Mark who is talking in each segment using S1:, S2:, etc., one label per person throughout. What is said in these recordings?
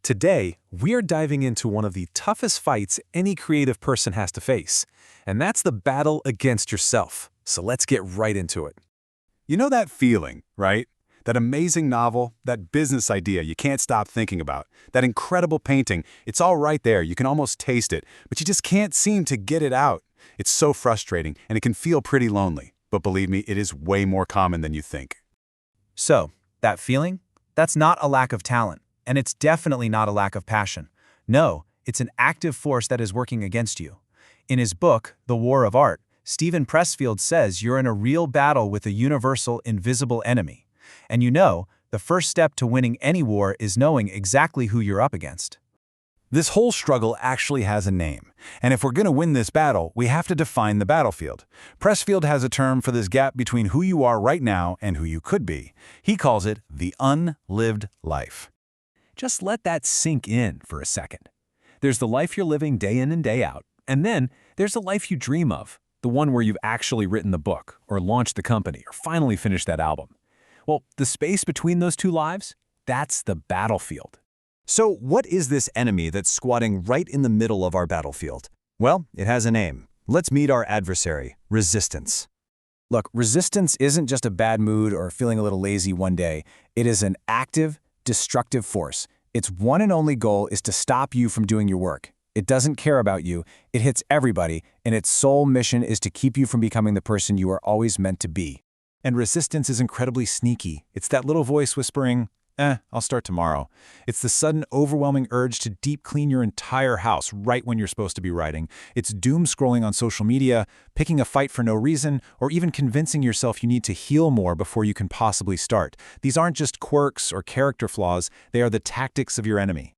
S1: Today, we're diving into one of the toughest fights any creative person has to face, and that's the battle against yourself. So let's get right into it.
S2: You know that feeling, right? That amazing novel, that business idea you can't stop thinking about, that incredible painting, it's all right there, you can almost taste it, but you just can't seem to get it out. It's so frustrating, and it can feel pretty lonely. But believe me, it is way more common than you think.
S3: So, that feeling? That's not a lack of talent, and it's definitely not a lack of passion. No, it's an active force that is working against you. In his book, The War of Art, Steven Pressfield says you're in a real battle with a universal, invisible enemy. And you know, the first step to winning any war is knowing exactly who you're up against.
S2: This whole struggle actually has a name, and if we're going to win this battle, we have to define the battlefield. Pressfield has a term for this gap between who you are right now and who you could be. He calls it the unlived life.
S1: Just let that sink in for a second. There's the life you're living day in and day out, and then there's the life you dream of, the one where you've actually written the book, or launched the company, or finally finished that album. Well, the space between those two lives, that's the battlefield.
S4: So what is this enemy that's squatting right in the middle of our battlefield? Well, it has a name. Let's meet our adversary, resistance.
S3: Look, resistance isn't just a bad mood or feeling a little lazy one day. It is an active, destructive force. Its one and only goal is to stop you from doing your work. It doesn't care about you. It hits everybody, and its sole mission is to keep you from becoming the person you are always meant to be.
S2: And resistance is incredibly sneaky. It's that little voice whispering, I'll start tomorrow. It's the sudden, overwhelming urge to deep clean your entire house right when you're supposed to be writing. It's doom scrolling on social media, picking a fight for no reason, or even convincing yourself you need to heal more before you can possibly start. These aren't just quirks or character flaws, they are the tactics of your enemy.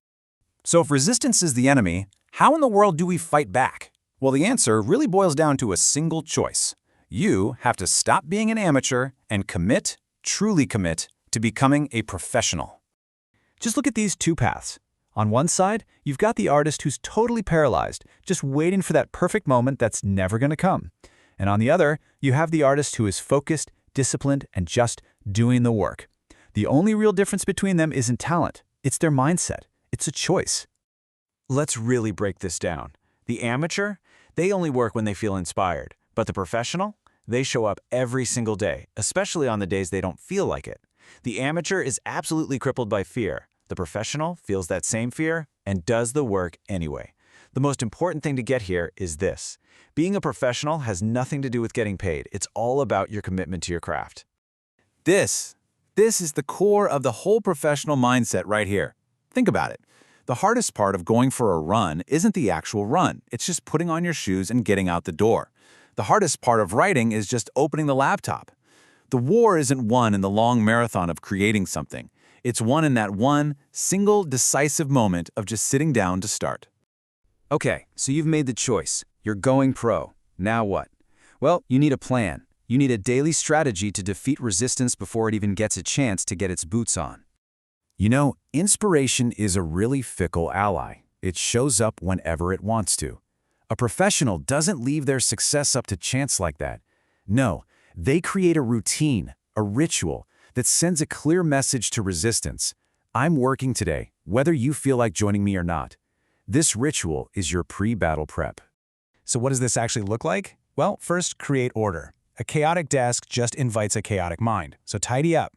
S4: So if resistance is the enemy, how in the world do we fight back? Well, the answer really boils down to a single choice. You have to stop being an amateur and commit, truly commit, to becoming a professional.
S3: Just look at these two paths. On one side, you've got the artist who's totally paralyzed, just waiting for that perfect moment that's never going to come. And on the other, you have the artist who is focused, disciplined, and just doing the work. The only real difference between them isn't talent. It's their mindset. It's a choice.
S5: Let's really break this down. The amateur, they only work when they feel inspired. But the professional, they show up every single day, especially on the days they don't feel like it. The amateur is absolutely crippled by fear. The professional feels that same fear and does the work anyway. The most important thing to get here is this. Being a professional has nothing to do with getting paid. It's all about your commitment to your craft.
S2: This is the core of the whole professional mindset right here. Think about it. The hardest part of going for a run isn't the actual run. It's just putting on your shoes and getting out the door. The hardest part of writing is just opening the laptop. The war isn't won in the long marathon of creating something. It's won in that one, single, decisive moment of just sitting down to start.
S4: Okay, so you've made the choice. You're going pro. Now what? Well, you need a plan. You need a daily strategy to defeat resistance before it even gets a chance to get its boots on. You know, inspiration is a really fickle ally. It shows up whenever it wants to. A professional doesn't leave their success up to chance like that. No. They create a routine, a ritual, that sends a clear message to resistance. I'm working today, whether you feel like joining me or not. This ritual is your pre-battle prep.
S3: So what does this actually look like? Well, first, create order. A chaotic desk just invites a chaotic mind, so tidy up.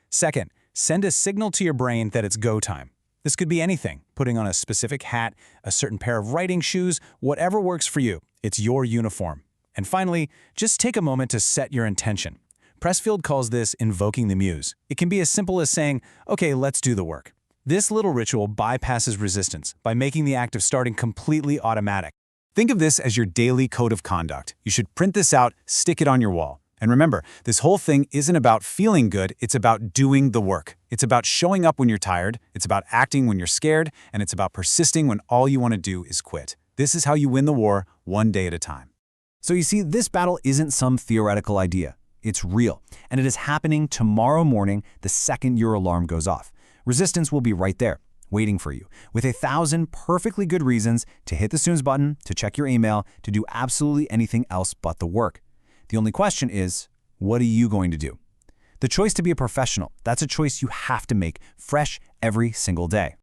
S3: Second, send a signal to your brain that it's go time. This could be anything, putting on a specific hat, a certain pair of writing shoes, whatever works for you. It's your uniform. And finally, just take a moment to set your intention. Pressfield calls this invoking the muse. It can be as simple as saying, okay, let's do the work. This little ritual bypasses resistance by making the act of starting completely automatic. Think of this as your daily code of conduct. You should print this out, stick it on your wall. And remember, this whole thing isn't about feeling good, it's about doing the work. It's about showing up when you're tired, it's about acting when you're scared, and it's about persisting when all you want to do is quit. This is how you win the war, one day at a time.
S4: So you see, this battle isn't some theoretical idea. It's real, and it is happening tomorrow morning the second your alarm goes off. Resistance will be right there, waiting for you, with 1,000 perfectly good reasons to hit the snooze button, to check your email, to do absolutely anything else but the work. The only question is, what are you going to do? The choice to be a professional, that's a choice you have to make fresh every single day.